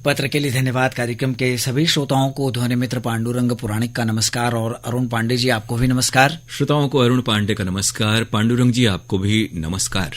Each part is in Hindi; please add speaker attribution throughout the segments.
Speaker 1: पत्र के लिए धन्यवाद। कार्यक्रम के सभी श्रोताओं को ध्वनि मित्र पांडुरंग पुराणिक का नमस्कार और अरुण पांडे जी आपको भी नमस्कार।
Speaker 2: श्रोताओं को अरुण पांडे का नमस्कार। पांडुरंग जी आपको भी नमस्कार।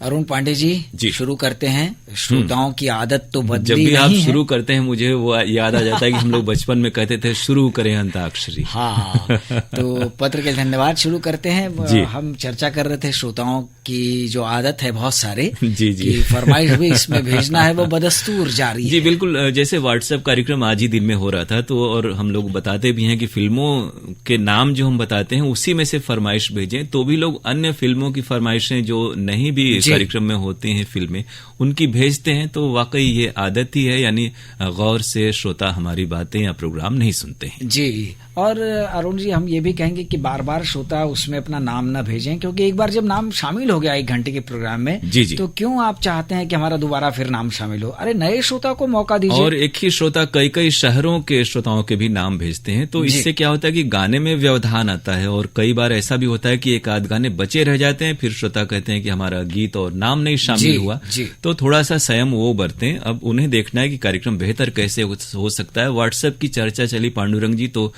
Speaker 1: अरुण पांडे जी शुरू करते हैं। श्रोताओं की आदत तो बदली
Speaker 2: जब भी
Speaker 1: नहीं
Speaker 2: आप
Speaker 1: है।
Speaker 2: शुरू करते हैं मुझे वो याद आ जाता है कि हम लोग बचपन में कहते थे शुरू करें अंताक्षरी।
Speaker 1: हाँ, तो पत्र के धन्यवाद। शुरू करते हैं। हम चर्चा कर रहे थे श्रोताओं की जो आदत है बहुत सारे
Speaker 2: जी
Speaker 1: फरमाइश भी इसमें भेजना है वो बदस्तूर जारी
Speaker 2: जी
Speaker 1: है।
Speaker 2: बिल्कुल। जैसे व्हाट्सएप कार्यक्रम आज ही दिन में हो रहा था तो और हम लोग बताते भी हैं कि फिल्मों के नाम जो हम बताते हैं उसी में से फरमाइश भेजें, तो भी लोग अन्य फिल्मों की फरमाइशें जो नहीं भी कार्यक्रम में होती हैं फिल्में उनकी भेजते हैं। तो वाकई ये आदत ही है, यानी गौर से श्रोता हमारी बातें या प्रोग्राम नहीं सुनते हैं।
Speaker 1: जी, और अरुण जी हम ये भी कहेंगे कि बार बार श्रोता उसमें अपना नाम ना भेजें, क्योंकि एक बार जब नाम शामिल हो गया 1 घंटे के प्रोग्राम में
Speaker 2: जी
Speaker 1: तो क्यों आप चाहते हैं कि हमारा दोबारा फिर नाम शामिल हो। अरे नए श्रोता को मौका दीजिए।
Speaker 2: और एक ही श्रोता कई कई शहरों के श्रोताओं के भी नाम भेजते हैं, तो इससे क्या होता है कि गाने में व्यवधान आता है। और कई बार ऐसा भी होता है कि एक आध गाने बचे रह जाते हैं, फिर श्रोता कहते हैं कि हमारा गीत और नाम नहीं शामिल हुआ। तो थोड़ा सा संयम वो बरतें। अब उन्हें देखना है कि कार्यक्रम बेहतर कैसे हो सकता है। व्हाट्सएप की चर्चा चली पांडुरंग जी, तो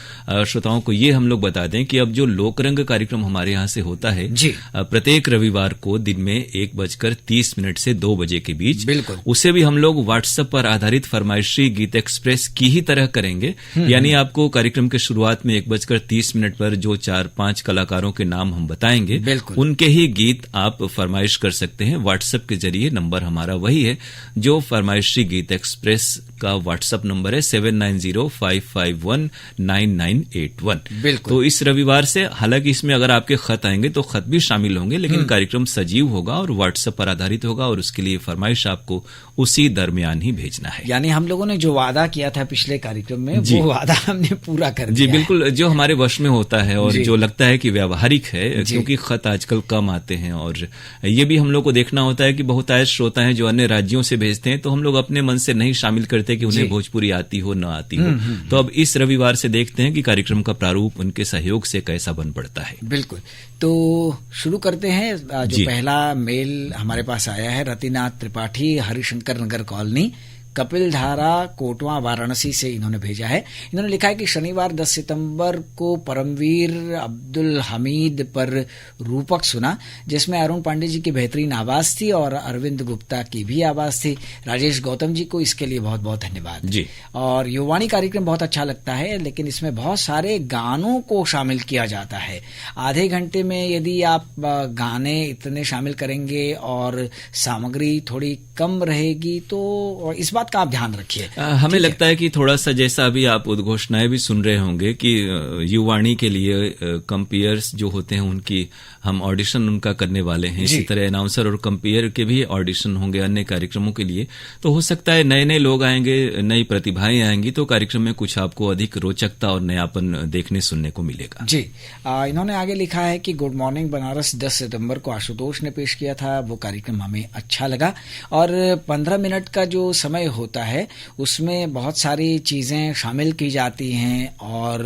Speaker 2: श्रोताओं को ये हम लोग बता दें कि अब जो लोकरंग कार्यक्रम हमारे यहाँ से होता है प्रत्येक रविवार को दिन में 1:30 से 2 बजे के बीच,
Speaker 1: बिल्कुल
Speaker 2: उसे भी हम लोग व्हाट्सएप पर आधारित फरमाइशी गीत एक्सप्रेस की ही तरह करेंगे। यानी आपको कार्यक्रम के शुरुआत में 1:30 पर जो 4-5 कलाकारों के नाम हम बताएंगे उनके ही गीत आप फरमाइश कर सकते हैं व्हाट्सएप के जरिए। नंबर हमारा वही है जो फरमाइशी गीत एक्सप्रेस का व्हाट्सएप नंबर है 7905519981। तो इस रविवार से, हालांकि इसमें अगर आपके खत आएंगे तो खत भी शामिल होंगे, लेकिन कार्यक्रम सजीव होगा और व्हाट्सएप पर आधारित होगा और उसके लिए फरमाइश आपको उसी दरमियान ही भेजना है।
Speaker 1: यानी हम लोगों ने जो वादा किया था पिछले कार्यक्रम में वो वादा हमने पूरा कर दिया।
Speaker 2: जी बिल्कुल, जो हमारे वश में होता है और जो लगता है कि व्यावहारिक है, क्योंकि खत आजकल कम आते हैं और ये भी हम लोग को देखना होता है कि बहुत आए श्रोता हैं जो अन्य राज्यों से भेजते हैं, तो हम लोग अपने मन से नहीं शामिल करते कि उन्हें भोजपुरी आती हो न आती हो। तो अब इस रविवार से देखते हैं कि कार्यक्रम का प्रारूप उनके सहयोग से कैसा बन पड़ता है।
Speaker 1: बिल्कुल, तो शुरू करते हैं। जो पहला मेल हमारे पास आया है रतिनाथ त्रिपाठी, हरिशंकर नगर कॉलोनी, कपिल धारा, कोटवा, वाराणसी से इन्होंने भेजा है। इन्होंने लिखा है कि शनिवार 10 सितंबर को परमवीर अब्दुल हमीद पर रूपक सुना, जिसमें अरुण पांडे जी की बेहतरीन आवाज थी और अरविंद गुप्ता की भी आवाज थी। राजेश गौतम जी को इसके लिए बहुत बहुत धन्यवाद
Speaker 2: जी।
Speaker 1: और युवाणी कार्यक्रम बहुत अच्छा लगता है, लेकिन इसमें बहुत सारे गानों को शामिल किया जाता है। आधे घंटे में यदि आप गाने इतने शामिल करेंगे और सामग्री थोड़ी कम रहेगी तो इस बात का आप ध्यान रखिए।
Speaker 2: हमें लगता है कि थोड़ा सा, जैसा अभी आप उद्घोषणाएं भी सुन रहे होंगे कि युवाणी के लिए कंपेयर्स जो होते हैं उनकी हम ऑडिशन उनका करने वाले हैं, इसी तरह अनाउंसर और कंपेयर के भी ऑडिशन होंगे अन्य कार्यक्रमों के लिए। तो हो सकता है नए नए लोग आएंगे, नई प्रतिभाएं आएंगी, तो कार्यक्रम में कुछ आपको अधिक रोचकता और नयापन देखने सुनने को मिलेगा।
Speaker 1: जी, इन्होंने आगे लिखा है कि गुड मॉर्निंग बनारस 10 सितंबर को आशुतोष ने पेश किया था, वो कार्यक्रम हमें अच्छा लगा और 15 मिनट का जो समय होता है उसमें बहुत सारी चीजें शामिल की जाती हैं और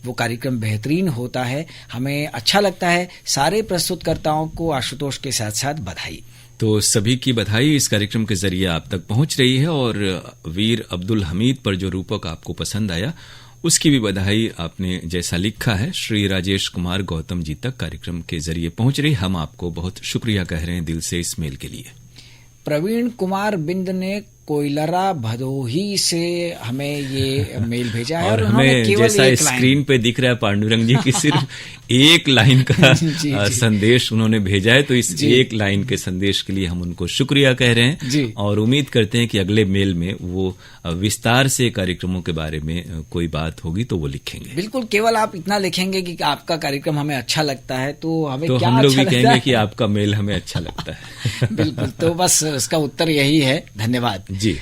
Speaker 1: वो कार्यक्रम बेहतरीन होता है, हमें अच्छा लगता है। सारे प्रस्तुतकर्ताओं को आशुतोष के साथ साथ बधाई।
Speaker 2: तो सभी की बधाई इस कार्यक्रम के जरिए आप तक पहुंच रही है और वीर अब्दुल हमीद पर जो रूपक आपको पसंद आया उसकी भी बधाई आपने जैसा लिखा है श्री राजेश कुमार गौतम जी तक कार्यक्रम के जरिए पहुंच रही। हम आपको बहुत शुक्रिया कह रहे हैं दिल से इस मेल के लिए।
Speaker 1: प्रवीण कुमार बिंद ने कोयलरा भदोही से हमें ये मेल भेजा है और
Speaker 2: हमें जैसा स्क्रीन पे दिख रहा है पांडुरंग जी की सिर्फ एक लाइन का संदेश उन्होंने भेजा है, तो इस एक लाइन के संदेश के लिए हम उनको शुक्रिया कह रहे हैं और उम्मीद करते हैं कि अगले मेल में वो विस्तार से कार्यक्रमों के बारे में कोई बात होगी तो वो लिखेंगे।
Speaker 1: बिल्कुल, केवल आप इतना लिखेंगे कि आपका कार्यक्रम हमें अच्छा लगता है तो हमें
Speaker 2: तो
Speaker 1: क्या
Speaker 2: हम लोग
Speaker 1: अच्छा
Speaker 2: भी कहेंगे कि आपका मेल हमें अच्छा लगता है।
Speaker 1: बिल्कुल, तो बस उसका उत्तर यही है। धन्यवाद
Speaker 2: जी।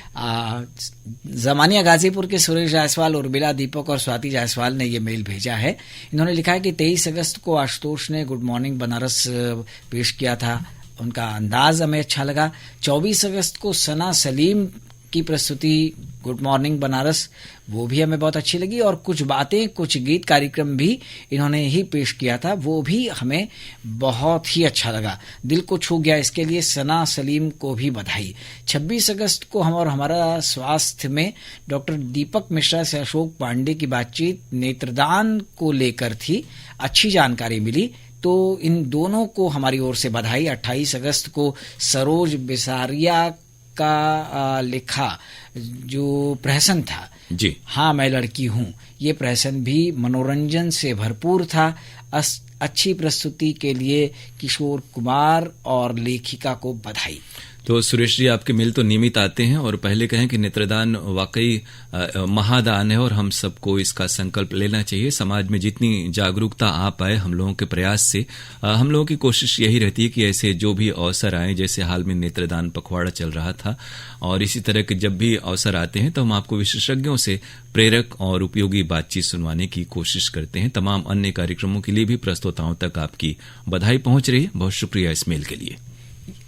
Speaker 1: जमानिया गाजीपुर के सुरेश जायसवाल, उर्मिला दीपक और स्वाति जायसवाल ने ये मेल भेजा है। इन्होंने लिखा है कि 23 अगस्त को आशुतोष ने गुड मॉर्निंग बनारस पेश किया था, उनका अंदाज हमें अच्छा लगा। 24 अगस्त को सना सलीम आपकी प्रस्तुति गुड मॉर्निंग बनारस वो भी हमें बहुत अच्छी लगी, और कुछ बातें, कुछ गीत कार्यक्रम भी इन्होंने ही पेश किया था, वो भी हमें बहुत ही अच्छा लगा, दिल को छू गया। इसके लिए सना सलीम को भी बधाई। 26 अगस्त को हम और हमारा स्वास्थ्य में डॉक्टर दीपक मिश्रा से अशोक पांडे की बातचीत नेत्रदान को लेकर थी, अच्छी जानकारी मिली, तो इन दोनों को हमारी ओर से बधाई। 28 अगस्त को सरोज बिसारिया का लिखा जो प्रहसन था
Speaker 2: जी,
Speaker 1: हाँ मैं लड़की हूँ, ये प्रहसन भी मनोरंजन से भरपूर था। अच्छी प्रस्तुति के लिए किशोर कुमार और लेखिका को बधाई।
Speaker 2: तो सुरेश जी, आपके मेल तो नियमित आते हैं, और पहले कहें कि नेत्रदान वाकई महादान है और हम सबको इसका संकल्प लेना चाहिए। समाज में जितनी जागरूकता आ पाए हम लोगों के प्रयास से, हम लोगों की कोशिश यही रहती है कि ऐसे जो भी अवसर आए, जैसे हाल में नेत्रदान पखवाड़ा चल रहा था, और इसी तरह के जब भी अवसर आते हैं तो हम आपको विशेषज्ञों से प्रेरक और उपयोगी बातचीत सुनवाने की कोशिश करते हैं। तमाम अन्य कार्यक्रमों के लिए भी प्रस्तोताओं तक आपकी बधाई पहुंच रही है। बहुत शुक्रिया इस मेल के लिए।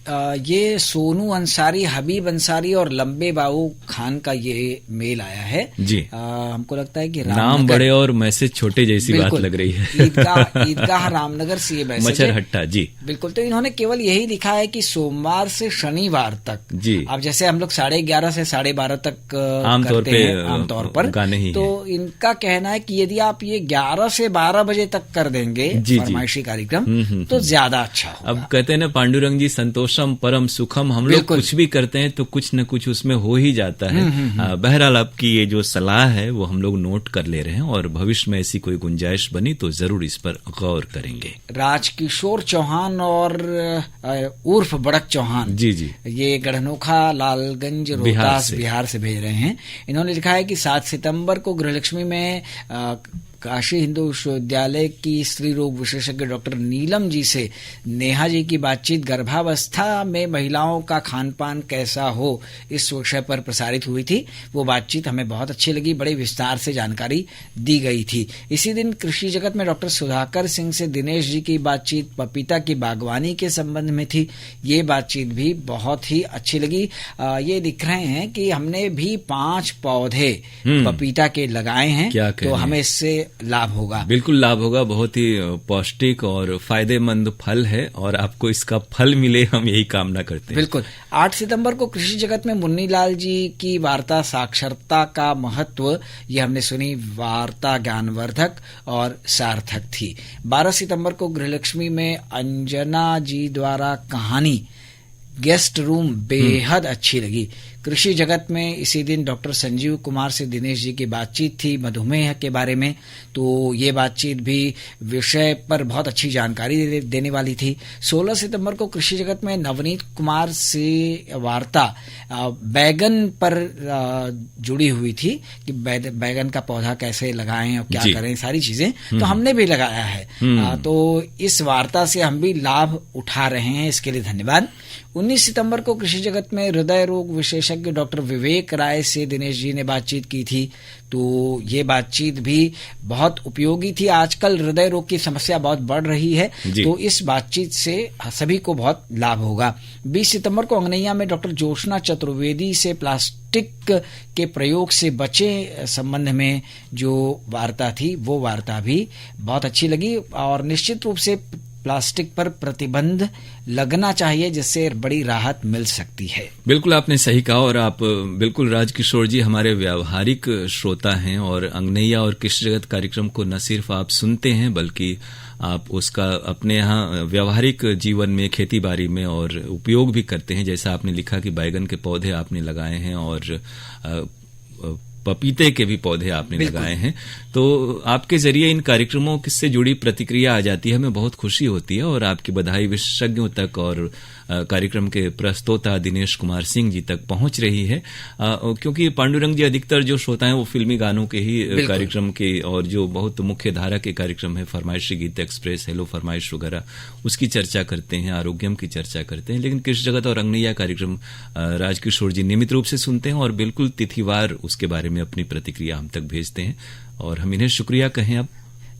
Speaker 1: ये सोनू अंसारी, हबीब अंसारी और लंबे बाबू खान का ये मेल आया है
Speaker 2: जी।
Speaker 1: हमको लगता है कि
Speaker 2: नाम बड़े और मैसेज छोटे जैसी बात लग रही है।
Speaker 1: ईदगाह रामनगर से ये मैसेज
Speaker 2: मचरहट्टा जी,
Speaker 1: बिल्कुल। तो इन्होंने केवल यही लिखा है कि सोमवार से शनिवार तक
Speaker 2: जी।
Speaker 1: अब जैसे हम लोग 11:30 से 12:30 तक
Speaker 2: आमतौर पर गाने ही,
Speaker 1: तो इनका कहना है कि यदि आप ये 11 से 12 बजे तक कर देंगे फरमाइशी कार्यक्रम तो ज्यादा अच्छा होगा।
Speaker 2: अब कहते हैं ना पांडुरंग जी, संतोषम परम सुखम, हम लोग कुछ भी करते हैं तो कुछ न कुछ उसमें हो ही जाता है। बहरहाल आपकी ये जो सलाह है वो हम लोग नोट कर ले रहे हैं, और भविष्य में ऐसी कोई गुंजाइश बनी तो जरूर इस पर गौर करेंगे।
Speaker 1: राजकिशोर चौहान और उर्फ बड़क चौहान
Speaker 2: जी जी,
Speaker 1: ये गढ़नोखा लालगंज रोहतास बिहार से भेज रहे हैं। इन्होंने लिखा है कि 7 सितंबर को गृहलक्ष्मी में काशी हिंदू विश्वविद्यालय की स्त्री रोग विशेषज्ञ डॉक्टर नीलम जी से नेहा जी की बातचीत गर्भावस्था में महिलाओं का खान पान कैसा हो इस विषय पर प्रसारित हुई थी। वो बातचीत हमें बहुत अच्छी लगी, बड़े विस्तार से जानकारी दी गई थी। इसी दिन कृषि जगत में डॉक्टर सुधाकर सिंह से दिनेश जी की बातचीत पपीता की बागवानी के संबंध में थी। ये बातचीत भी बहुत ही अच्छी लगी। ये लिख रहे हैं कि हमने भी 5 पौधे पपीता के लगाए हैं, तो हमें इससे लाभ होगा।
Speaker 2: बिल्कुल लाभ होगा, बहुत ही पौष्टिक और फायदेमंद फल है, और आपको इसका फल मिले हम यही कामना करते हैं।
Speaker 1: बिल्कुल। 8 सितंबर को कृषि जगत में मुन्नीलाल जी की वार्ता साक्षरता का महत्व, ये हमने सुनी। वार्ता ज्ञानवर्धक और सार्थक थी। 12 सितंबर को गृहलक्ष्मी में अंजना जी द्वारा कहानी गेस्ट रूम बेहद अच्छी लगी। कृषि जगत में इसी दिन डॉक्टर संजीव कुमार से दिनेश जी की बातचीत थी मधुमेह के बारे में, तो ये बातचीत भी विषय पर बहुत अच्छी जानकारी देने वाली थी। 16 सितंबर को कृषि जगत में नवनीत कुमार से वार्ता बैगन पर जुड़ी हुई थी कि बैगन का पौधा कैसे लगाएं और क्या करें, सारी चीजें तो हमने भी लगाया है। तो इस वार्ता से हम भी लाभ उठा रहे हैं, इसके लिए धन्यवाद। 19 सितंबर को कृषि जगत में हृदय रोग विशेषज्ञ डॉक्टर विवेक राय से दिनेश जी ने बातचीत की थी, तो ये बातचीत भी बहुत उपयोगी थी। आजकल हृदय रोग की समस्या बहुत बढ़ रही है, तो इस बातचीत से सभी को बहुत लाभ होगा। 20 सितंबर को अंगनैया में डॉक्टर जोशना चतुर्वेदी से प्लास्टिक के प्रयोग से बचे संबंध में जो वार्ता थी, वो वार्ता भी बहुत अच्छी लगी। और निश्चित रूप से प्लास्टिक पर प्रतिबंध लगना चाहिए, जिससे बड़ी राहत मिल सकती है।
Speaker 2: बिल्कुल आपने सही कहा, और आप बिल्कुल राजकिशोर जी हमारे व्यावहारिक श्रोता हैं, और अंगनैया और कृषि जगत कार्यक्रम को न सिर्फ आप सुनते हैं बल्कि आप उसका अपने यहाँ व्यावहारिक जीवन में, खेती बाड़ी में और उपयोग भी करते हैं। जैसा आपने लिखा कि बैगन के पौधे आपने लगाए हैं और पपीते के भी पौधे आपने लगाए हैं, तो आपके जरिए इन कार्यक्रमों से जुड़ी प्रतिक्रिया आ जाती है, हमें बहुत खुशी होती है। और आपकी बधाई विशेषज्ञों तक और कार्यक्रम के प्रस्तोता दिनेश कुमार सिंह जी तक पहुंच रही है, क्योंकि पांडुरंग जी अधिकतर जो श्रोता हैं वो फिल्मी गानों के ही कार्यक्रम के, और जो बहुत मुख्य धारा के कार्यक्रम है फरमाइशी गीत एक्सप्रेस, हेलो फरमाइश वगैरह, उसकी चर्चा करते हैं, आरोग्यम की चर्चा करते हैं। लेकिन कृषि जगत और अंगनैया कार्यक्रम राजकिशोर जी नियमित रूप से सुनते हैं और बिल्कुल तिथिवार उसके बारे में अपनी प्रतिक्रिया हम तक भेजते हैं, और हम इन्हें शुक्रिया कहें। अब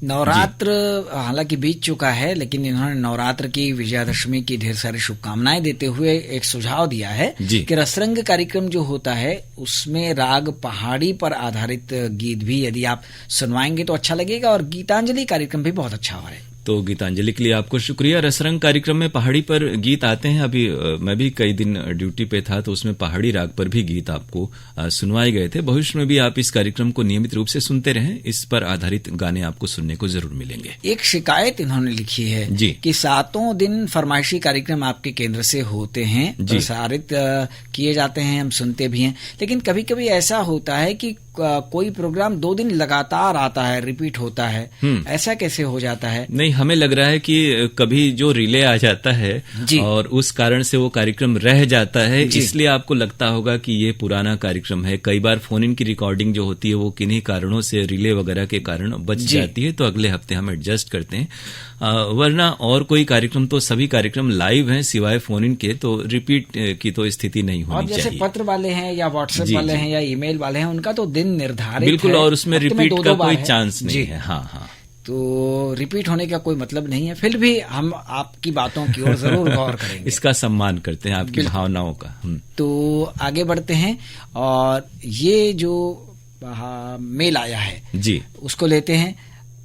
Speaker 1: नवरात्र हालांकि बीत चुका है, लेकिन इन्होंने नवरात्र की विजयादशमी की ढेर सारी शुभकामनाएं देते हुए एक सुझाव दिया है कि रसरंग कार्यक्रम जो होता है उसमें राग पहाड़ी पर आधारित गीत भी यदि आप सुनवाएंगे तो अच्छा लगेगा, और गीतांजलि कार्यक्रम भी बहुत अच्छा है।
Speaker 2: तो गीतांजलि के लिए आपको शुक्रिया। रसरंग कार्यक्रम में पहाड़ी पर गीत आते हैं। अभी मैं भी कई दिन ड्यूटी पे था तो उसमें पहाड़ी राग पर भी गीत आपको सुनवाए गए थे। भविष्य में भी आप इस कार्यक्रम को नियमित रूप से सुनते रहें, इस पर आधारित गाने आपको सुनने को जरूर मिलेंगे।
Speaker 1: एक शिकायत इन्होंने लिखी है
Speaker 2: जी
Speaker 1: कि 7 दिन फरमाइशी कार्यक्रम आपके केंद्र से होते हैं, प्रसारित किए जाते हैं, हम सुनते भी हैं, लेकिन कभी कभी ऐसा होता है कि कोई प्रोग्राम 2 दिन लगातार आता है, रिपीट होता है, ऐसा कैसे हो जाता है?
Speaker 2: नहीं, हमें लग रहा है कि कभी जो रिले आ जाता है और उस कारण से वो कार्यक्रम रह जाता है, इसलिए आपको लगता होगा कि ये पुराना कार्यक्रम है। कई बार फोन इन की रिकॉर्डिंग जो होती है वो किन्हीं कारणों से रिले वगैरह के कारण बच जाती है, तो अगले हफ्ते हम एडजस्ट करते हैं। वरना और कोई कार्यक्रम तो सभी कार्यक्रम लाइव हैं सिवाय फोन इन के, तो रिपीट की तो स्थिति नहीं होनी चाहिए।
Speaker 1: और जैसे पत्र वाले हैं या व्हाट्सएप वाले हैं या ईमेल वाले हैं, उनका तो दिन निर्धारित
Speaker 2: बिल्कुल
Speaker 1: है,
Speaker 2: और उसमें रिपीट का कोई चांस नहीं है।
Speaker 1: हाँ, तो रिपीट होने का कोई मतलब नहीं है। फिर भी हम आपकी बातों की ओर जरूर गौर करेंगे,
Speaker 2: इसका सम्मान करते हैं, आपकी भावनाओं का।
Speaker 1: तो आगे बढ़ते हैं और ये जो मेल आया है जी उसको लेते हैं।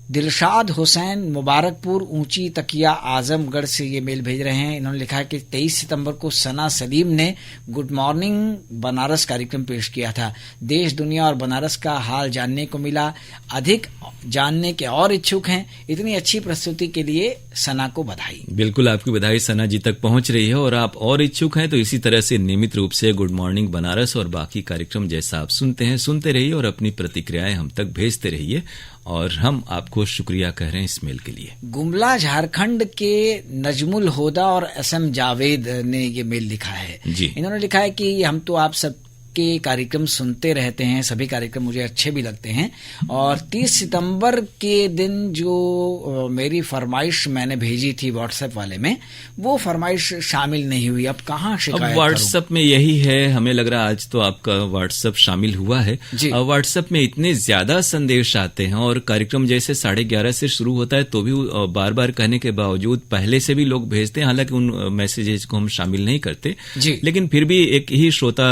Speaker 1: दिलशाद हुसैन मुबारकपुर ऊंची तकिया आजमगढ़ से ये मेल भेज रहे हैं। इन्होंने लिखा है कि 23 सितंबर को सना सलीम ने गुड मॉर्निंग बनारस कार्यक्रम पेश किया था। देश दुनिया और बनारस का हाल जानने को मिला, अधिक जानने के और इच्छुक हैं। इतनी अच्छी प्रस्तुति के लिए सना को बधाई।
Speaker 2: बिल्कुल, आपकी बधाई सना जी तक पहुंच रही है, और आप और इच्छुक हैं तो इसी तरह से नियमित रूप से गुड मॉर्निंग बनारस और बाकी कार्यक्रम जैसा आप सुनते हैं सुनते रहिए और अपनी प्रतिक्रियाएं हम तक भेजते रहिए, और हम आपको शुक्रिया कह रहे हैं इस मेल के लिए।
Speaker 1: गुमला झारखंड के नजमुल होदा और एसएम जावेद ने ये मेल लिखा है जी। इन्होंने लिखा है कि हम तो आप सब के कार्यक्रम सुनते रहते हैं, सभी कार्यक्रम मुझे अच्छे भी लगते हैं, और 30 सितंबर के दिन जो मेरी फरमाइश मैंने भेजी थी व्हाट्सएप वाले में, वो फरमाइश शामिल नहीं हुई। अब कहाँ शिकायत करूं?
Speaker 2: व्हाट्सएप में यही है, हमें लग रहा है आज तो आपका व्हाट्सएप शामिल हुआ है। अब व्हाट्सएप में इतने ज्यादा संदेश आते हैं और कार्यक्रम जैसे 11:30 से शुरू होता है तो भी बार बार कहने के बावजूद पहले से भी लोग भेजते हैं, हालांकि उन मैसेजेस को हम शामिल नहीं करते, लेकिन फिर भी एक ही श्रोता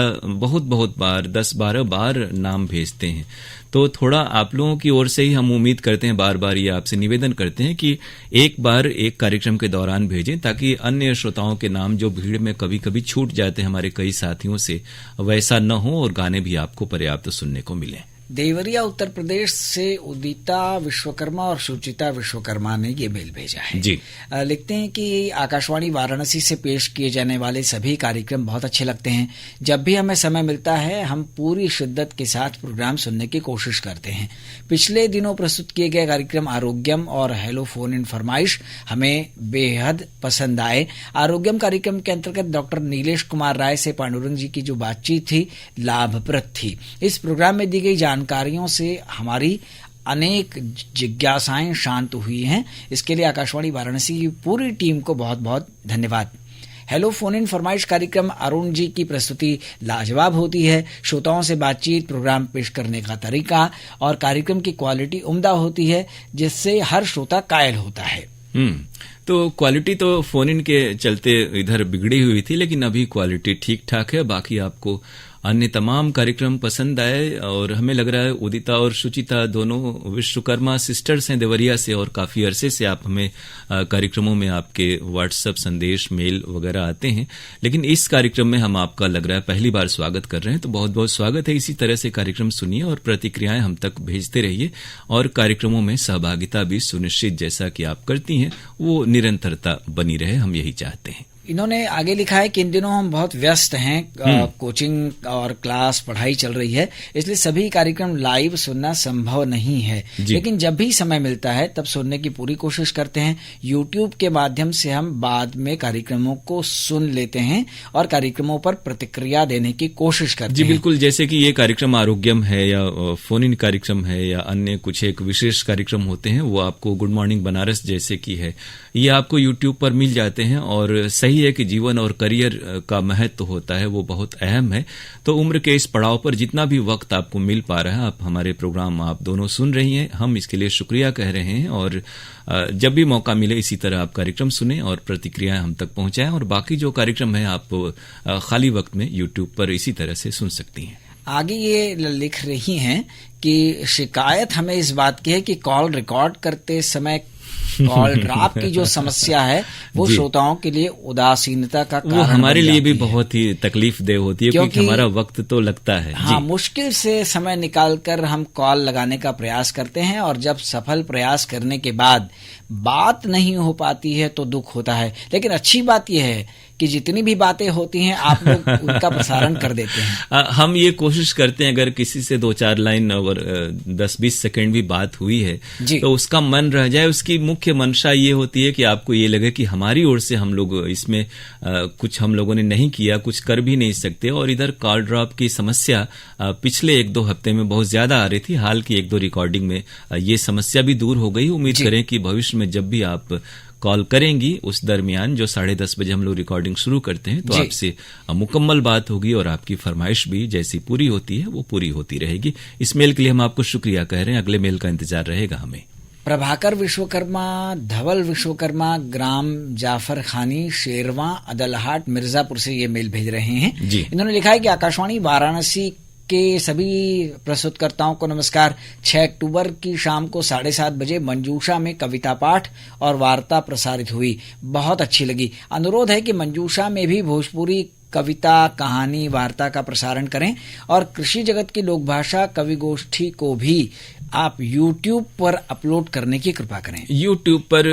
Speaker 2: बहुत बार 10-12 बार नाम भेजते हैं। तो थोड़ा आप लोगों की ओर से ही हम उम्मीद करते हैं, बार बार ये आपसे निवेदन करते हैं कि एक बार एक कार्यक्रम के दौरान भेजें, ताकि अन्य श्रोताओं के नाम जो भीड़ में कभी कभी छूट जाते हैं हमारे कई साथियों से, वैसा न हो और गाने भी आपको पर्याप्त सुनने को मिले।
Speaker 1: देवरिया उत्तर प्रदेश से उदिता विश्वकर्मा और सुचिता विश्वकर्मा ने ये मेल भेजा है जी। लिखते हैं कि आकाशवाणी वाराणसी से पेश किए जाने वाले सभी कार्यक्रम बहुत अच्छे लगते हैं। जब भी हमें समय मिलता है हम पूरी शिद्दत के साथ प्रोग्राम सुनने की कोशिश करते हैं। पिछले दिनों प्रस्तुत किए गए कार्यक्रम आरोग्यम और हेलो फोन इन फरमाइश हमें बेहद पसंद आए। आरोग्यम कार्यक्रम के अंतर्गत डॉक्टर नीलेश कुमार राय से पांडुरंग जी की जो बातचीत थी लाभप्रद थी। इस प्रोग्राम में दी गई जानकारियों से हमारी अनेक जिज्ञासाएं शांत हुई हैं। इसके लिए आकाशवाणी वाराणसी की पूरी टीम को बहुत बहुत धन्यवाद। हेलो फोन इन फरमाइश कार्यक्रम अरुण जी की प्रस्तुति लाजवाब होती है। श्रोताओं से बातचीत, प्रोग्राम पेश करने का तरीका और कार्यक्रम की क्वालिटी उम्दा होती है, जिससे हर श्रोता कायल होता है।
Speaker 2: तो क्वालिटी तो फोन इन के चलते इधर बिगड़ी हुई थी, लेकिन अभी क्वालिटी ठीक ठाक है। बाकी आपको अन्य तमाम कार्यक्रम पसंद आए, और हमें लग रहा है उदिता और सुचिता दोनों विश्वकर्मा सिस्टर्स हैं देवरिया से, और काफी अरसे से आप हमें कार्यक्रमों में आपके व्हाट्सएप संदेश, मेल वगैरह आते हैं, लेकिन इस कार्यक्रम में हम आपका लग रहा है पहली बार स्वागत कर रहे हैं, तो बहुत बहुत स्वागत है। इसी तरह से कार्यक्रम सुनिए और प्रतिक्रियाएं हम तक भेजते रहिए, और कार्यक्रमों में सहभागिता भी सुनिश्चित जैसा कि आप करती हैं वो निरंतरता बनी रहे, हम यही चाहते हैं।
Speaker 1: इन्होंने आगे लिखा है कि इन दिनों हम बहुत व्यस्त हैं, कोचिंग और क्लास पढ़ाई चल रही है, इसलिए सभी कार्यक्रम लाइव सुनना संभव नहीं है, लेकिन जब भी समय मिलता है तब सुनने की पूरी कोशिश करते हैं। यूट्यूब के माध्यम से हम बाद में कार्यक्रमों को सुन लेते हैं और कार्यक्रमों पर प्रतिक्रिया देने की कोशिश करते हैं।
Speaker 2: जी बिल्कुल, जैसे कि ये कार्यक्रम आरोग्यम है या फोन इन कार्यक्रम है या अन्य कुछ एक विशेष कार्यक्रम होते हैं, वो आपको गुड मॉर्निंग बनारस जैसे की है, ये आपको यूट्यूब पर मिल जाते हैं, और सही यही है कि जीवन और करियर का महत्व होता है, वो बहुत अहम है। तो उम्र के इस पड़ाव पर जितना भी वक्त आपको मिल पा रहा है, आप हमारे प्रोग्राम आप दोनों सुन रही हैं, हम इसके लिए शुक्रिया कह रहे हैं। और जब भी मौका मिले इसी तरह आप कार्यक्रम सुने और प्रतिक्रियाएं हम तक पहुंचाएं। और बाकी जो कार्यक्रम है आप खाली वक्त में यूट्यूब पर इसी तरह से सुन सकती हैं।
Speaker 1: आगे ये लिख रही हैं कि शिकायत हमें इस बात की है कि कॉल रिकॉर्ड करते समय कॉल ड्रॉप की जो समस्या है वो श्रोताओं के लिए उदासीनता का कारण,
Speaker 2: वो हमारे लिए भी बहुत ही तकलीफ देह होती है, क्योंकि हमारा वक्त तो लगता है।
Speaker 1: हाँ, मुश्किल से समय निकालकर हम कॉल लगाने का प्रयास करते हैं और जब सफल प्रयास करने के बाद बात नहीं हो पाती है तो दुख होता है। लेकिन अच्छी बात यह है कि जितनी भी बातें होती हैं आप लोग उनका प्रसारण कर देते हैं।
Speaker 2: हम ये कोशिश करते हैं अगर किसी से 2-4 लाइन और 10-20 सेकंड भी बात हुई है तो उसका मन रह जाए। उसकी मुख्य मंशा ये होती है कि आपको ये लगे कि हमारी ओर से हम लोग इसमें कुछ हम लोगों ने नहीं किया, कुछ कर भी नहीं सकते। और इधर कॉल ड्रॉप की समस्या पिछले 1-2 हफ्ते में बहुत ज्यादा आ रही थी। हाल की 1-2 रिकॉर्डिंग में ये समस्या भी दूर हो गई। उम्मीद करें कि भविष्य में जब भी आप कॉल करेंगी उस दरमियान जो 10:30 बजे हम लोग रिकॉर्डिंग शुरू करते हैं तो आपसे मुकम्मल बात होगी और आपकी फरमाइश भी जैसी पूरी होती है वो पूरी होती रहेगी। इस मेल के लिए हम आपको शुक्रिया कह रहे हैं। अगले मेल का इंतजार रहेगा हमें।
Speaker 1: प्रभाकर विश्वकर्मा, धवल विश्वकर्मा, ग्राम जाफर खानी, शेरवा, अदलहाट, मिर्जापुर से ये मेल भेज रहे हैं। इन्होंने लिखा है कि आकाशवाणी वाराणसी के सभी प्रस्तुतकर्ताओं को नमस्कार। 6 अक्टूबर की शाम को 7:30 बजे मंजूषा में कविता पाठ और वार्ता प्रसारित हुई, बहुत अच्छी लगी। अनुरोध है कि मंजूषा में भी भोजपुरी कविता, कहानी, वार्ता का प्रसारण करें और कृषि जगत की लोक भाषा कवि गोष्ठी को भी आप YouTube पर अपलोड करने की कृपा करें।
Speaker 2: YouTube पर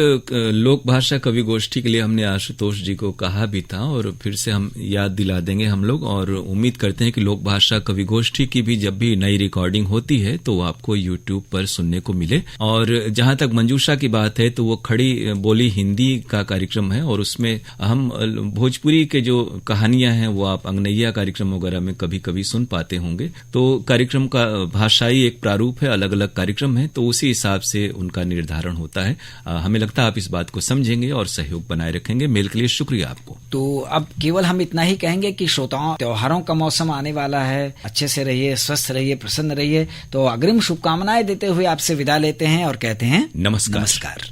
Speaker 2: लोक भाषा कवि गोष्ठी के लिए हमने आशुतोष जी को कहा भी था और फिर से हम याद दिला देंगे हम लोग। और उम्मीद करते हैं कि लोक भाषा कवि गोष्ठी की भी जब भी नई रिकॉर्डिंग होती है तो आपको YouTube पर सुनने को मिले। और जहां तक मंजूषा की बात है तो वो खड़ी बोली हिंदी का कार्यक्रम है और उसमें हम भोजपुरी के जो कहानियां हैं वो आप अंगनैया कार्यक्रम वगैरह में कभी कभी सुन पाते होंगे। तो कार्यक्रम का भाषाई एक प्रारूप है, अलग अलग कार्यक्रम है, तो उसी हिसाब से उनका निर्धारण होता है। हमें लगता है आप इस बात को समझेंगे और सहयोग बनाए रखेंगे। मेल के लिए शुक्रिया आपको।
Speaker 1: तो अब केवल हम इतना ही कहेंगे कि श्रोताओं, त्योहारों का मौसम आने वाला है, अच्छे से रहिए, स्वस्थ रहिए, प्रसन्न रहिए। तो अग्रिम शुभकामनाएं देते हुए आपसे विदा लेते हैं और कहते हैं
Speaker 2: नमस्कार।